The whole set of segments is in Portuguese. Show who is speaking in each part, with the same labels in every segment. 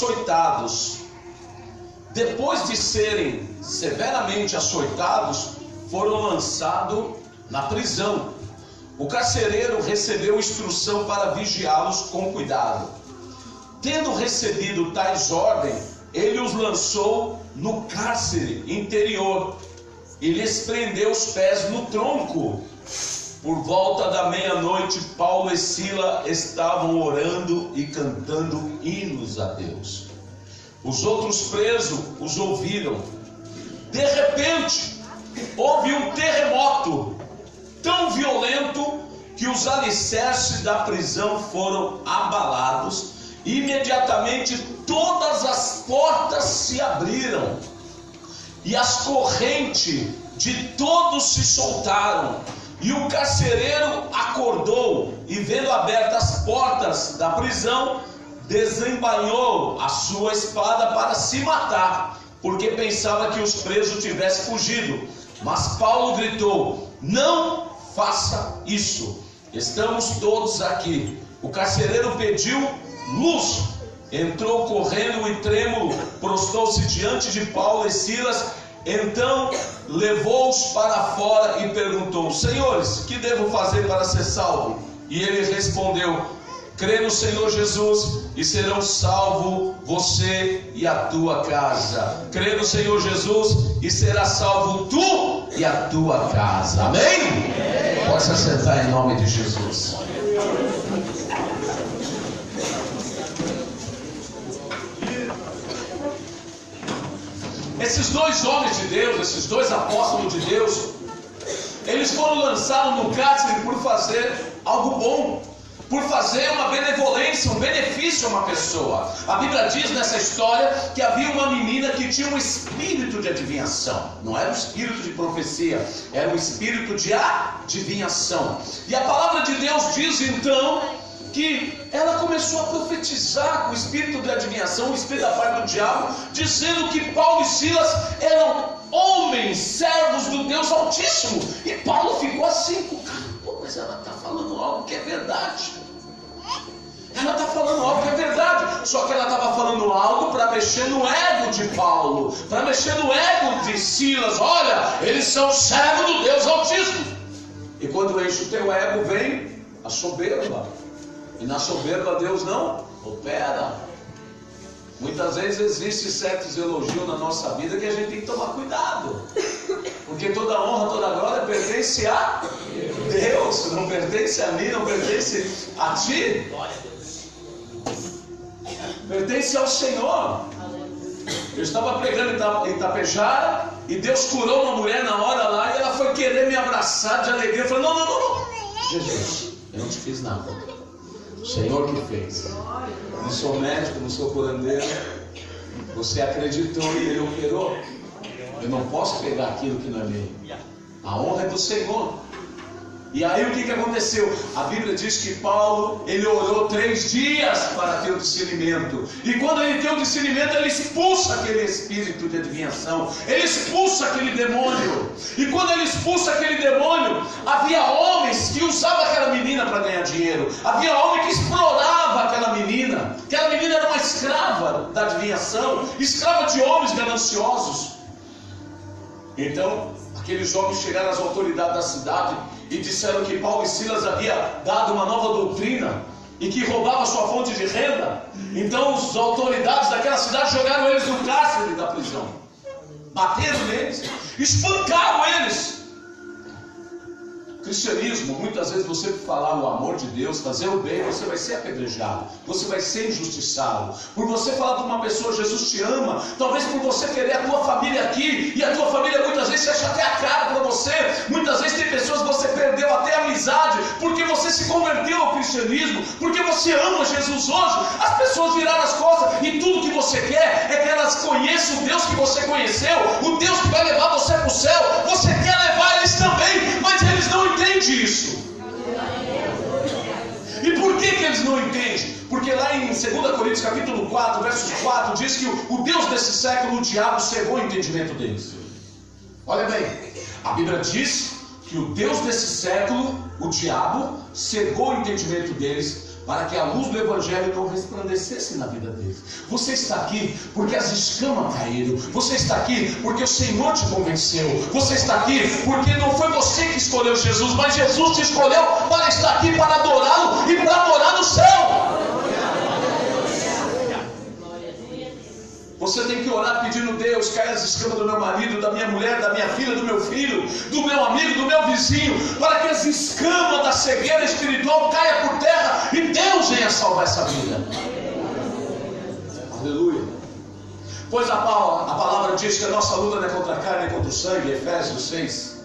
Speaker 1: açoitados. Depois de serem severamente açoitados, foram lançados na prisão. O carcereiro recebeu instrução para vigiá-los com cuidado. Tendo recebido tais ordens, ele os lançou no cárcere interior e lhes prendeu os pés no tronco. Por volta da meia-noite, Paulo e Silas estavam orando e cantando hinos a Deus. Os outros presos os ouviram. De repente, houve um terremoto tão violento que os alicerces da prisão foram abalados. Imediatamente todas as portas se abriram e as correntes de todos se soltaram. E o carcereiro acordou e, vendo abertas as portas da prisão, desembainhou a sua espada para se matar, porque pensava que os presos tivessem fugido. Mas Paulo gritou: não faça isso, estamos todos aqui. O carcereiro pediu luz, entrou correndo e trêmulo, prostrou-se diante de Paulo e Silas. Então levou-os para fora e perguntou: senhores, que devo fazer para ser salvo? E ele respondeu: crê no Senhor Jesus e serão salvos você e a tua casa. Crê no Senhor Jesus e será salvo tu e a tua casa. Amém? Pode se sentar em nome de Jesus. Esses dois homens de Deus, esses dois apóstolos de Deus, eles foram lançados no cárcere por fazer algo bom, por fazer uma benevolência, um benefício a uma pessoa. A Bíblia diz nessa história que havia uma menina que tinha um espírito de adivinhação. Não era um espírito de profecia, era um espírito de adivinhação. E a palavra de Deus diz então que ela começou a profetizar com o espírito de adivinhação, o espírito da parte do diabo, dizendo que Paulo e Silas eram homens, servos do Deus Altíssimo. E Paulo ficou assim, pô, mas ela está falando algo que é verdade. Ela está falando algo que é verdade. Só que ela estava falando algo para mexer no ego de Paulo, para mexer no ego de Silas. Olha, eles são servos do Deus Altíssimo. E quando enche o teu ego, vem a soberba. E na soberba Deus não opera. Muitas vezes existem certos elogios na nossa vida que a gente tem que tomar cuidado, porque toda honra, toda glória pertence a Deus, não pertence a mim, não pertence a ti, pertence ao Senhor. Eu estava pregando em Itapejara e Deus curou uma mulher na hora lá, e ela foi querer me abraçar de alegria. Eu falei: não, Jesus, eu não te fiz nada, o Senhor que fez. Não sou médico, não sou curandeiro. Você acreditou e Ele operou. Eu não posso pegar aquilo que não é meu. A honra é do Senhor. E aí o que aconteceu? A Bíblia diz que Paulo, ele orou 3 dias para ter o discernimento. E quando ele tem o discernimento, ele expulsa aquele espírito de adivinhação. Ele expulsa aquele demônio. E quando ele expulsa aquele demônio, havia homens que usavam aquela menina para ganhar dinheiro. Havia homem que explorava aquela menina. Aquela menina era uma escrava da adivinhação, escrava de homens gananciosos. Então, aqueles homens chegaram às autoridades da cidade e disseram que Paulo e Silas haviam dado uma nova doutrina e que roubava sua fonte de renda. Então as autoridades daquela cidade jogaram eles no cárcere da prisão, bateram neles, espancaram eles. Cristianismo, muitas vezes você falar o amor de Deus, fazer o bem, você vai ser apedrejado, você vai ser injustiçado. Por você falar para uma pessoa: Jesus te ama, talvez por você querer a tua família aqui, e a tua família muitas vezes fecha até a cara para você. Muitas vezes tem pessoas que você perdeu até a amizade, porque você se converteu ao cristianismo, porque você ama Jesus hoje. As pessoas viraram as costas, e tudo que você quer é que elas conheçam o Deus que você conheceu, o Deus que vai levar você para o céu. Você quer levar eles também, mas eles não entende isso. E por que eles não entendem? Porque lá em 2 Coríntios capítulo 4, verso 4, diz que o Deus desse século, o diabo, cegou o entendimento deles. Olha bem, a Bíblia diz que o Deus desse século, o diabo, cegou o entendimento deles, para que a luz do Evangelho não resplandecesse na vida deles. Você está aqui porque as escamas caíram. Você está aqui porque o Senhor te convenceu. Você está aqui porque não foi você que escolheu Jesus, mas Jesus te escolheu para estar aqui, para adorá-lo e para morar no céu. Você tem que orar pedindo: Deus, cai as escamas do meu marido, da minha mulher, da minha filha, do meu filho, do meu amigo, do meu vizinho, para que as escamas da cegueira espiritual caia por terra e Deus venha salvar essa vida. Aleluia. Pois a palavra diz que a nossa luta não é contra a carne, é contra o sangue, Efésios 6,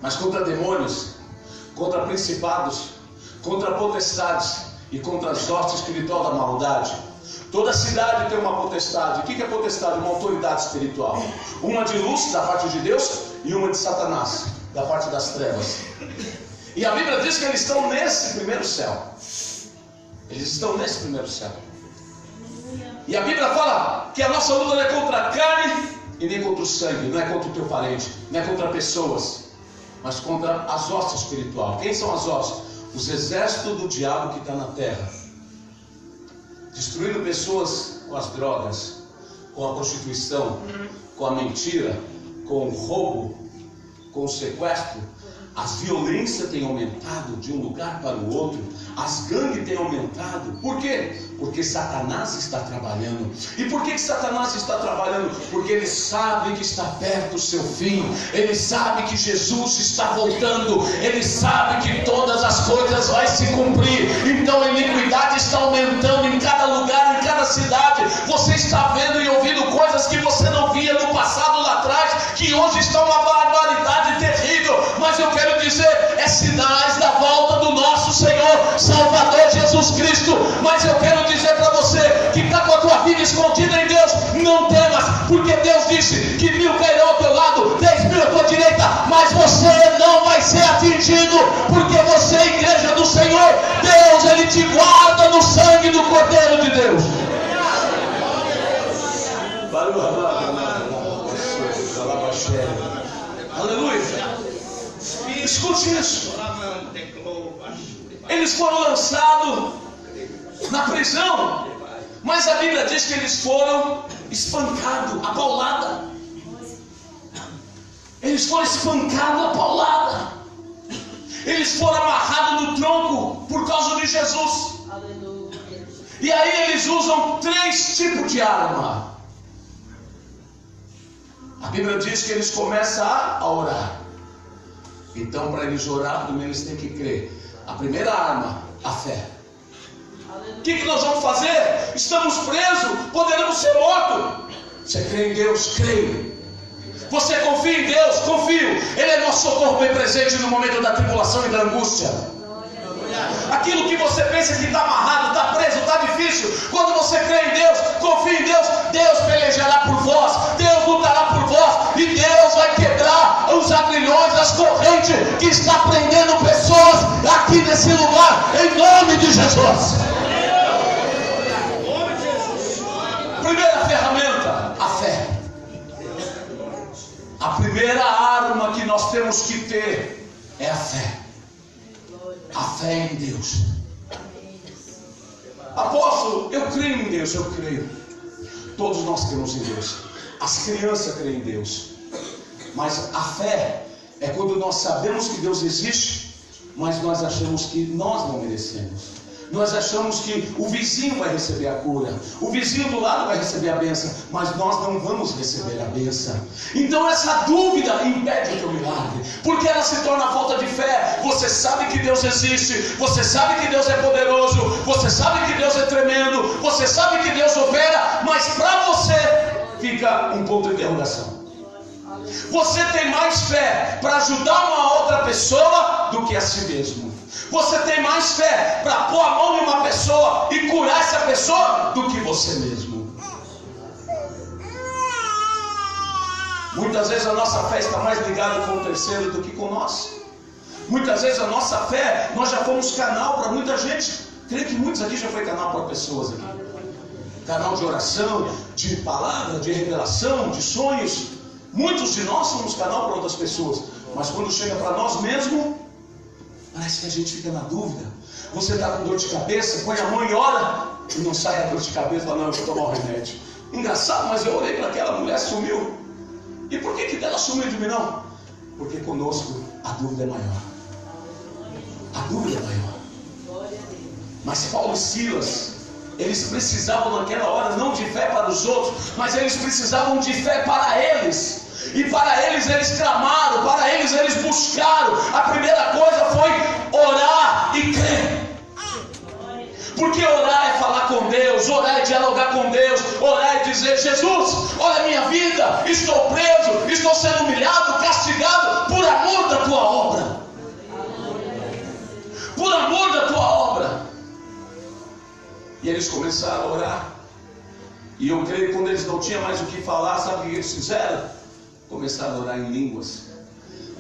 Speaker 1: mas contra demônios, contra principados, contra potestades e contra as hostes espiritual da maldade. Toda cidade tem uma potestade. O que é potestade? Uma autoridade espiritual. Uma de luz, da parte de Deus, e uma de Satanás, da parte das trevas. E a Bíblia diz que eles estão nesse primeiro céu. Eles estão nesse primeiro céu. E a Bíblia fala que a nossa luta não é contra a carne e nem contra o sangue, não é contra o teu parente, não é contra pessoas, mas contra as hostes espirituais. Quem são as hostes? Os exércitos do diabo que está na terra, destruindo pessoas com as drogas, com a prostituição, com a mentira, com o roubo, com o sequestro. As violências têm aumentado de um lugar para o outro. As gangues têm aumentado. Por quê? Porque Satanás está trabalhando. E por que Satanás está trabalhando? Porque ele sabe que está perto o seu fim. Ele sabe que Jesus está voltando. Ele sabe que todas as coisas vão se cumprir. Então a iniquidade está aumentando em cada lugar, em cada cidade. Você está vendo e ouvindo coisas que você não via no passado lá atrás, que hoje estão uma barbaridade terrível. Mas eu quero dizer, é sinais da volta do nosso Senhor Salvador Jesus Cristo. Mas eu quero dizer para você que está com a tua vida escondida em Deus, não temas, porque Deus disse que 1000 cairão ao teu lado, 10.000 à tua direita, mas você não vai ser atingido, porque você é a igreja do Senhor. Deus, Ele te guarda no sangue do Cordeiro de Deus. Aleluia. Escute isso. Eles foram lançados na prisão, mas a Bíblia diz que eles foram espancados, a paulada. Eles foram espancados a paulada. Eles foram amarrados no tronco por causa de Jesus. E aí eles usam 3 tipos de arma. A Bíblia diz que eles começam a orar. Então, para eles orar, primeiro eles têm que crer. A primeira arma, a fé. O que nós vamos fazer? Estamos presos, poderemos ser mortos. Você crê em Deus? Creio. Você confia em Deus? Confio. Ele é nosso socorro bem presente no momento da tribulação e da angústia. Aquilo que você pensa que está amarrado, está preso, está difícil, quando você crê em Deus, confia em Deus, Deus pelejará por vós, Deus lutará por vós, e Deus vai quebrar os agrilhões, as correntes que está prendendo pessoas aqui nesse lugar, em nome de Jesus. Primeira ferramenta, a fé. A primeira arma que nós temos que ter é a fé. A fé em Deus. Apóstolo, eu creio em Deus, eu creio. Todos nós cremos em Deus. As crianças creem em Deus. Mas a fé é quando nós sabemos que Deus existe, mas nós achamos que nós não merecemos. Nós achamos que o vizinho vai receber a cura, o vizinho do lado vai receber a bênção, mas nós não vamos receber a bênção. Então essa dúvida impede o teu milagre, porque ela se torna falta de fé. Você sabe que Deus existe, você sabe que Deus é poderoso, você sabe que Deus é tremendo, você sabe que Deus opera, mas para você fica um ponto de interrogação. Você tem mais fé para ajudar uma outra pessoa do que a si mesmo. Você tem mais fé para pôr a mão em uma pessoa e curar essa pessoa do que você mesmo. Muitas vezes a nossa fé está mais ligada com o terceiro do que com nós. Muitas vezes a nossa fé, nós já fomos canal para muita gente. Creio que muitos aqui já foi canal para pessoas aqui. Canal de oração, de palavra, de revelação, de sonhos. Muitos de nós somos canal para outras pessoas. Mas quando chega para nós mesmos, Parece que a gente fica na dúvida. Você está com dor de cabeça, põe a mão e ora, e não sai a dor de cabeça, fala, não, eu vou tomar o remédio. Engraçado, mas eu orei para aquela mulher, sumiu. E por que dela sumiu de mim não? Porque conosco a dúvida é maior. A dúvida é maior. Mas Paulo e Silas, eles precisavam naquela hora não de fé para os outros, mas eles precisavam de fé para eles. E para eles clamaram, para eles buscaram. A primeira coisa foi orar e crer. Porque orar é falar com Deus, orar é dialogar com Deus, orar é dizer, Jesus, olha a minha vida, estou preso, estou sendo humilhado, castigado por amor da tua obra. Por amor da tua obra. E eles começaram a orar. E eu creio que quando eles não tinham mais o que falar, sabe o que eles fizeram? Começaram a orar em línguas.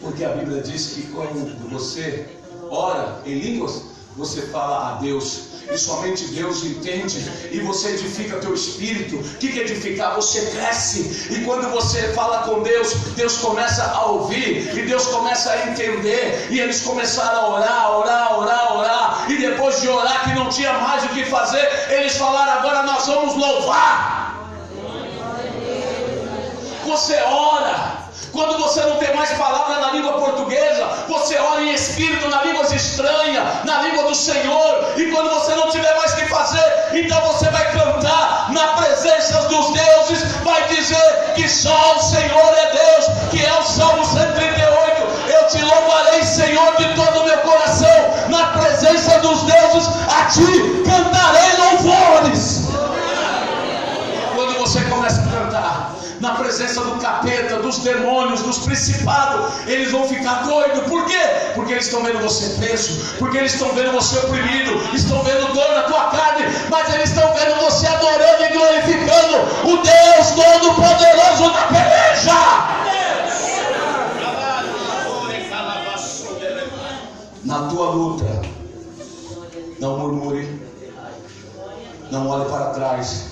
Speaker 1: Porque a Bíblia diz que quando você ora em línguas, você fala a Deus. E somente Deus entende. E você edifica teu espírito. O que é edificar? Você cresce. E quando você fala com Deus, Deus começa a ouvir. E Deus começa a entender. E eles começaram a orar. E depois de orar que não tinha mais o que fazer, eles falaram, agora nós vamos louvar. Você ora. Quando você não tem mais palavra na língua portuguesa, você ora em espírito, na língua estranha, na língua do Senhor. E quando você não tiver mais o que fazer, então você vai cantar na presença dos deuses, vai dizer que só o Senhor é Deus, que é o Salmo 138. Eu te louvarei, Senhor, de todo o meu coração, na presença dos deuses, a ti cantarei louvores. Quando você começa a cantar na presença do capeta, dos demônios, dos principados, eles vão ficar doidos. Por quê? Porque eles estão vendo você preso, porque eles estão vendo você oprimido, estão vendo dor na tua carne, mas eles estão vendo você adorando e glorificando o Deus Todo-Poderoso da peleja. Na tua luta, não murmure, não olhe para trás,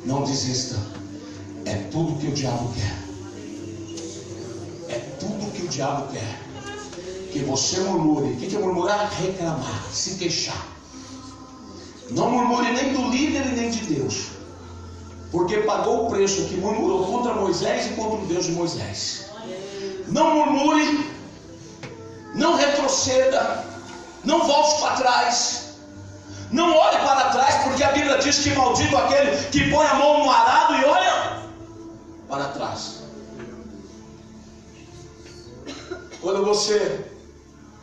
Speaker 1: não desista. É tudo que o diabo quer. É tudo que o diabo quer. Que você murmure. O que é murmurar? Reclamar, se queixar. Não murmure nem do líder e nem de Deus. Porque pagou o preço que murmurou contra Moisés e contra o Deus de Moisés. Não murmure. Não retroceda. Não volte para trás. Não olhe para trás, porque a Bíblia diz que maldito aquele que põe a mão no arado e olha para trás. Quando você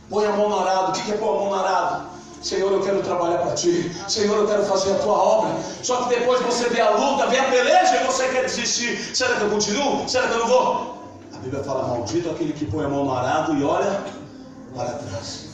Speaker 1: põe a mão no arado, o que é pôr a mão no arado? Senhor, eu quero trabalhar para ti. Senhor, eu quero fazer a tua obra. Só que depois você vê a luta, vê a peleja e você quer desistir. Será que eu continuo? Será que eu não vou? A Bíblia fala, maldito aquele que põe a mão no arado e olha para trás.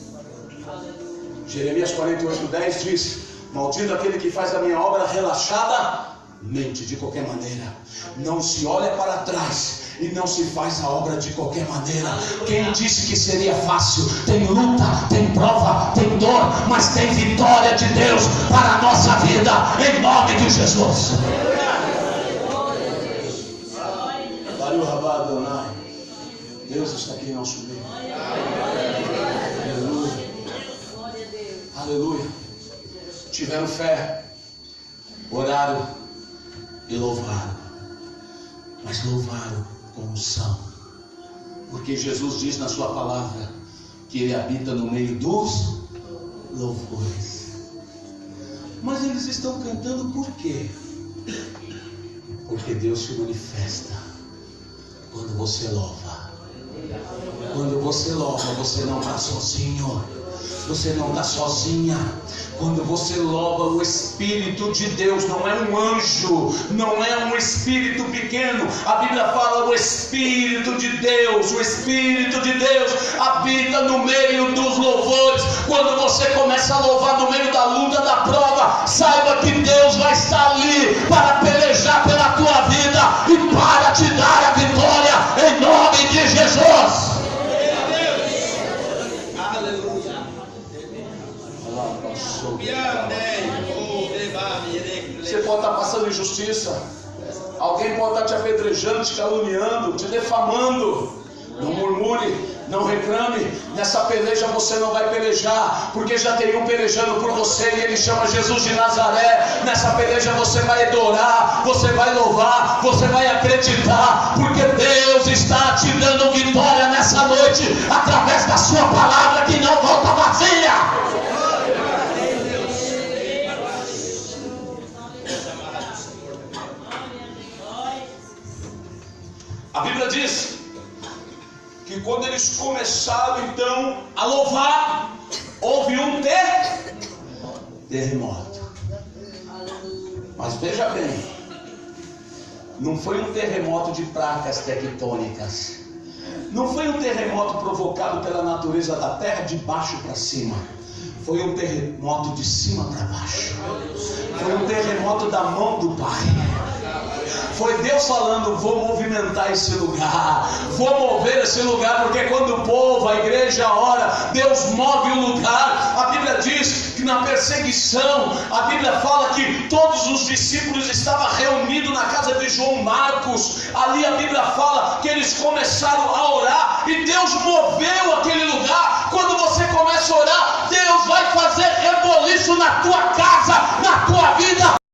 Speaker 1: Jeremias 48:10 diz, maldito aquele que faz a minha obra relaxadamente, de qualquer maneira. Não se olha para trás e não se faz a obra de qualquer maneira. Quem disse que seria fácil? Tem luta, tem prova, tem dor, mas tem vitória de Deus para a nossa vida, em nome de Jesus. Deus está aqui em nosso meio. Aleluia. Aleluia. Tiveram fé, oraram e louvaram. Mas louvaram com unção. Porque Jesus diz na sua palavra que Ele habita no meio dos louvores. Mas eles estão cantando por quê? Porque Deus se manifesta quando você louva. Quando você louva, você não está sozinho. Você não está sozinha. Quando você louva, o Espírito de Deus, não é um anjo, não é um espírito pequeno. A Bíblia fala o Espírito de Deus. O Espírito de Deus habita no meio dos louvores. Quando você começa a louvar no meio da luta, da prova, saiba que Deus vai estar ali para pelejar pela tua vida e para te dar a vitória em nome de Jesus. Você pode estar passando injustiça. Alguém pode estar te apedrejando, te caluniando, te defamando. Não murmure. Não reclame, nessa peleja você não vai pelejar, porque já tem um pelejando por você e ele chama Jesus de Nazaré. Nessa peleja você vai adorar, você vai louvar, você vai acreditar, porque Deus está te dando vitória nessa noite, através da sua palavra que não volta vazia. A Bíblia diz que quando eles começaram então a louvar, houve um terremoto. Mas veja bem, não foi um terremoto de placas tectônicas, não foi um terremoto provocado pela natureza da terra de baixo para cima, foi um terremoto de cima para baixo, foi um terremoto da mão do Pai. Foi Deus falando: vou movimentar esse lugar, vou mover esse lugar, porque quando o povo, a igreja ora, Deus move o lugar. A Bíblia diz que na perseguição, a Bíblia fala que todos os discípulos estavam reunidos na casa de João Marcos. Ali a Bíblia fala que eles começaram a orar e Deus moveu aquele lugar. Quando você começa a orar, Deus vai fazer reboliço na tua casa,